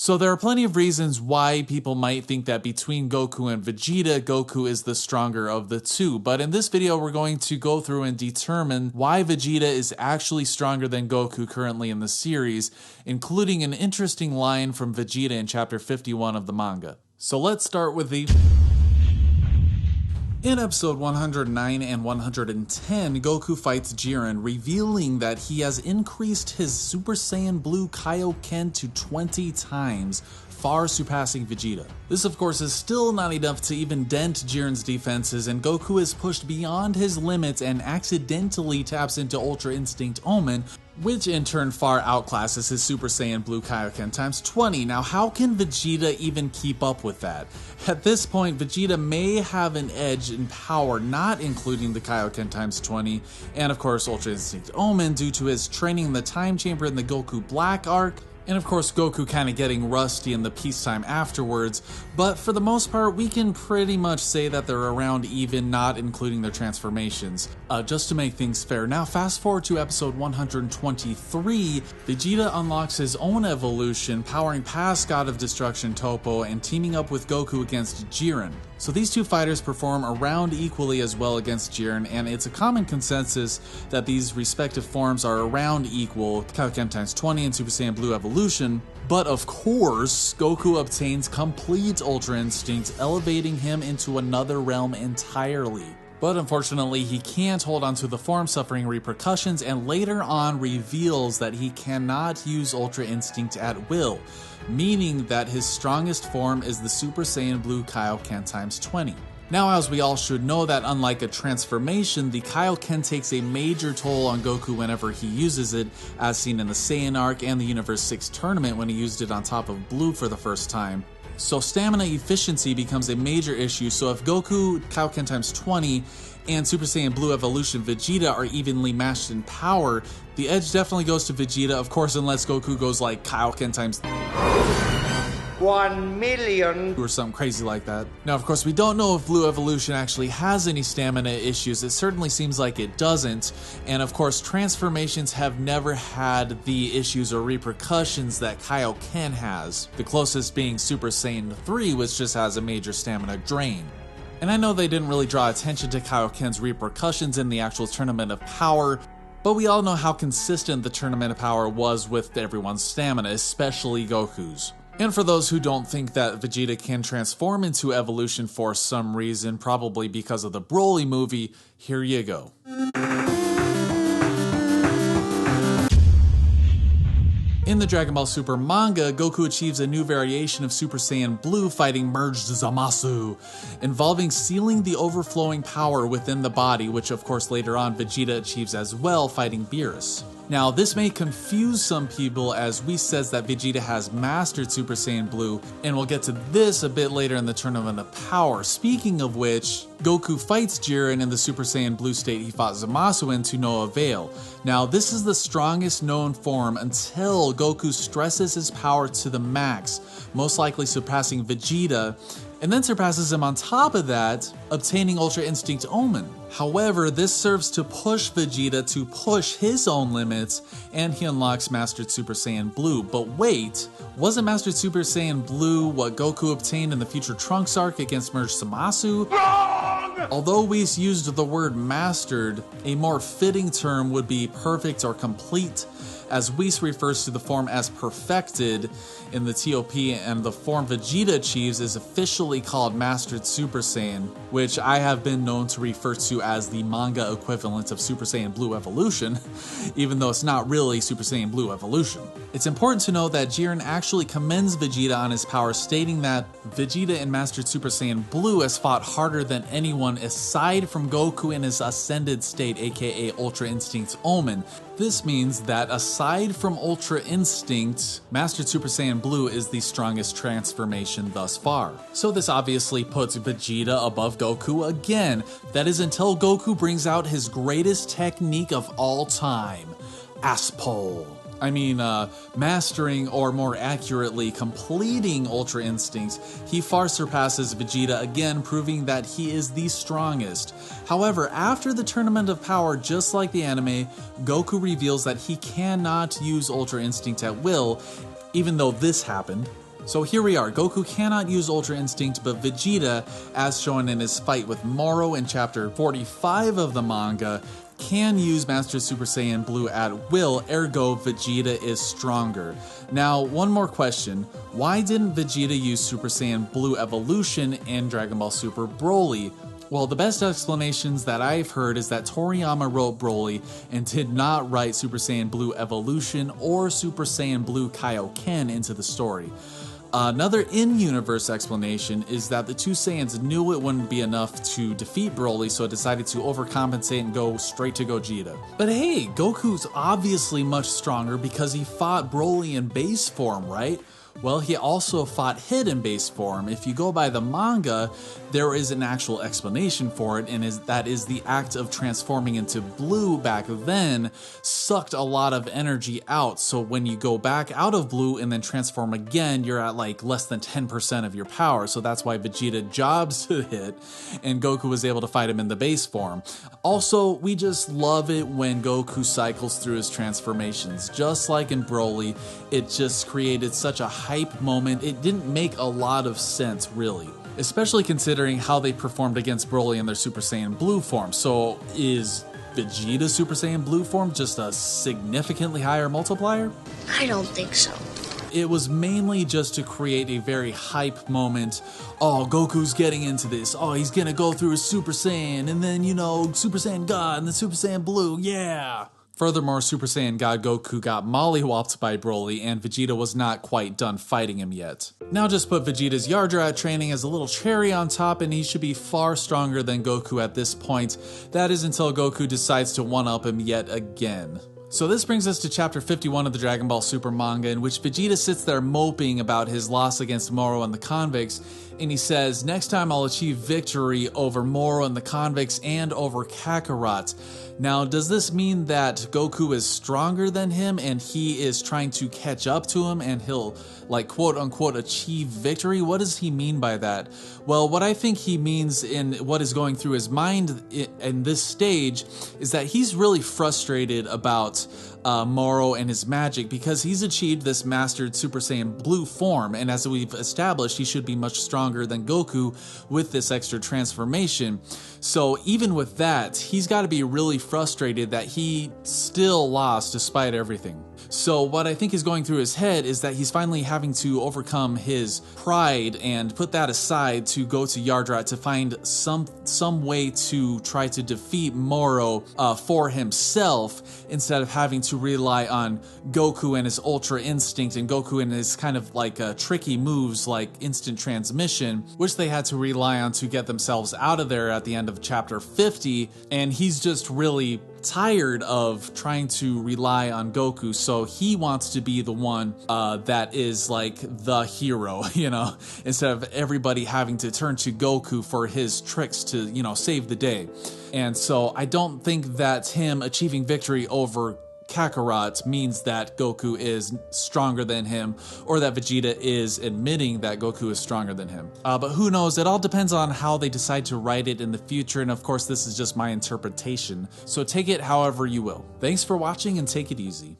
So there are plenty of reasons why people might think that between Goku and Vegeta, Goku is the stronger of the two. But in this video, we're going to go through and determine why Vegeta is actually stronger than Goku currently in the series, including an interesting line from Vegeta in chapter 51 of the manga. So let's start with the... In episode 109 and 110, Goku fights Jiren, revealing that he has increased his Super Saiyan Blue Kaioken to 20 times, far surpassing Vegeta. This of course is still not enough to even dent Jiren's defenses, and Goku is pushed beyond his limits and accidentally taps into Ultra Instinct Omen, which in turn far outclasses his Super Saiyan Blue Kaioken times 20. Now how can Vegeta even keep up with that? At this point, Vegeta may have an edge in power, not including the Kaioken times 20, and of course Ultra Instinct Omen due to his training in the Time Chamber in the Goku Black arc, and of course Goku kind of getting rusty in the peacetime afterwards, but for the most part we can pretty much say that they're around even, not including their transformations, just to make things fair. Now fast forward to episode 123, Vegeta unlocks his own evolution, powering past God of Destruction Toppo and teaming up with Goku against Jiren. So these two fighters perform around equally as well against Jiren, and it's a common consensus that these respective forms are around equal, Kaioken times 20 and Super Saiyan Blue Evolution. But of course, Goku obtains complete Ultra Instinct, elevating him into another realm entirely. But unfortunately, he can't hold on to the form, suffering repercussions, and later on reveals that he cannot use Ultra Instinct at will, meaning that his strongest form is the Super Saiyan Blue Kaioken times 20. Now, as we all should know, that unlike a transformation, the Kaioken takes a major toll on Goku whenever he uses it, as seen in the Saiyan arc and the Universe 6 tournament when he used it on top of Blue for the first time. So stamina efficiency becomes a major issue, so if Goku Kaioken times 20 and Super Saiyan Blue Evolution Vegeta are evenly matched in power, the edge definitely goes to Vegeta, of course, unless Goku goes like Kaioken times 1,000,000 or something crazy like that. Now of course we don't know if Blue Evolution actually has any stamina issues. It certainly seems like it doesn't, and of course transformations have never had the issues or repercussions that Kaioken has, the closest being Super Saiyan 3, which just has a major stamina drain. And I know they didn't really draw attention to Kaioken's repercussions in the actual Tournament of Power, but we all know how consistent the Tournament of Power was with everyone's stamina, especially Goku's. And for those who don't think that Vegeta can transform into evolution for some reason, probably because of the Broly movie, here you go. In the Dragon Ball Super manga, Goku achieves a new variation of Super Saiyan Blue fighting Merged Zamasu, involving sealing the overflowing power within the body, which of course later on Vegeta achieves as well, fighting Beerus. Now this may confuse some people, as we says that Vegeta has mastered Super Saiyan Blue, and we'll get to this a bit later in the Tournament of Power. Speaking of which, Goku fights Jiren in the Super Saiyan Blue state he fought Zamasu in to no avail. Now this is the strongest known form until Goku stresses his power to the max, most likely surpassing Vegeta, and then surpasses him on top of that, obtaining Ultra Instinct Omen. However, this serves to push Vegeta to push his own limits, and he unlocks Mastered Super Saiyan Blue. But wait, wasn't Mastered Super Saiyan Blue what Goku obtained in the Future Trunks arc against Merged Zamasu? Wrong! Although we used the word mastered, a more fitting term would be perfect or complete, as Whis refers to the form as perfected in the TOP, and the form Vegeta achieves is officially called Mastered Super Saiyan, which I have been known to refer to as the manga equivalent of Super Saiyan Blue Evolution, even though it's not really Super Saiyan Blue Evolution. It's important to note that Jiren actually commends Vegeta on his power, stating that Vegeta in Mastered Super Saiyan Blue has fought harder than anyone aside from Goku in his ascended state, aka Ultra Instinct Omen. This means that aside from Ultra Instinct, Mastered Super Saiyan Blue is the strongest transformation thus far. So this obviously puts Vegeta above Goku again. That is until Goku brings out his greatest technique of all time, Aspole. Mastering, or more accurately, completing Ultra Instinct, he far surpasses Vegeta again, proving that he is the strongest. However, after the Tournament of Power, just like the anime, Goku reveals that he cannot use Ultra Instinct at will, even though this happened. So here we are, Goku cannot use Ultra Instinct, but Vegeta, as shown in his fight with Moro in chapter 45 of the manga, can use Master Super Saiyan Blue at will, ergo Vegeta is stronger. Now, one more question. Why didn't Vegeta use Super Saiyan Blue Evolution in Dragon Ball Super Broly? Well, the best explanations that I've heard is that Toriyama wrote Broly and did not write Super Saiyan Blue Evolution or Super Saiyan Blue Kaioken into the story. Another in-universe explanation is that the two Saiyans knew it wouldn't be enough to defeat Broly, so it decided to overcompensate and go straight to Gogeta. But hey, Goku's obviously much stronger because he fought Broly in base form, right? Well, he also fought Hit in base form. If you go by the manga, there is an actual explanation for it, and that is the act of transforming into blue back then sucked a lot of energy out. So when you go back out of blue and then transform again, you're at like less than 10% of your power. So that's why Vegeta jobs to Hit, and Goku was able to fight him in the base form. Also, we just love it when Goku cycles through his transformations. Just like in Broly, it just created such a hype moment. It didn't make a lot of sense, really, especially considering how they performed against Broly in their Super Saiyan Blue form. So is Vegeta's Super Saiyan Blue form just a significantly higher multiplier? I don't think so. It was mainly just to create a very hype moment. Oh, Goku's getting into this. Oh, he's gonna go through his Super Saiyan, and then, you know, Super Saiyan God and then Super Saiyan Blue, yeah! Furthermore, Super Saiyan God Goku got mollywopped by Broly, and Vegeta was not quite done fighting him yet. Now just put Vegeta's Yardrat training as a little cherry on top, and he should be far stronger than Goku at this point. That is until Goku decides to one-up him yet again. So this brings us to chapter 51 of the Dragon Ball Super manga, in which Vegeta sits there moping about his loss against Moro and the convicts, and he says, "Next time I'll achieve victory over Moro and the convicts and over Kakarot." Now, does this mean that Goku is stronger than him and he is trying to catch up to him and he'll, like, quote unquote, achieve victory? What does he mean by that? Well, what I think he means in what is going through his mind in this stage is that he's really frustrated about Moro and his magic, because he's achieved this mastered Super Saiyan Blue form, and as we've established, he should be much stronger than Goku with this extra transformation. So even with that, he's got to be really frustrated that he still lost despite everything. So what I think is going through his head is that he's finally having to overcome his pride and put that aside to go to Yardrat to find some way to try to defeat Moro for himself, instead of having to rely on Goku and his Ultra Instinct and Goku and his kind of like tricky moves like instant transmission, which they had to rely on to get themselves out of there at the end of chapter 50, and he's just really tired of trying to rely on Goku, so he wants to be the one that is like the hero, you know, instead of everybody having to turn to Goku for his tricks to, you know, save the day. And so I don't think that him achieving victory over Kakarot means that Goku is stronger than him, or that Vegeta is admitting that Goku is stronger than him. But who knows? It all depends on how they decide to write it in the future, and of course this is just my interpretation, so take it however you will. Thanks for watching and take it easy.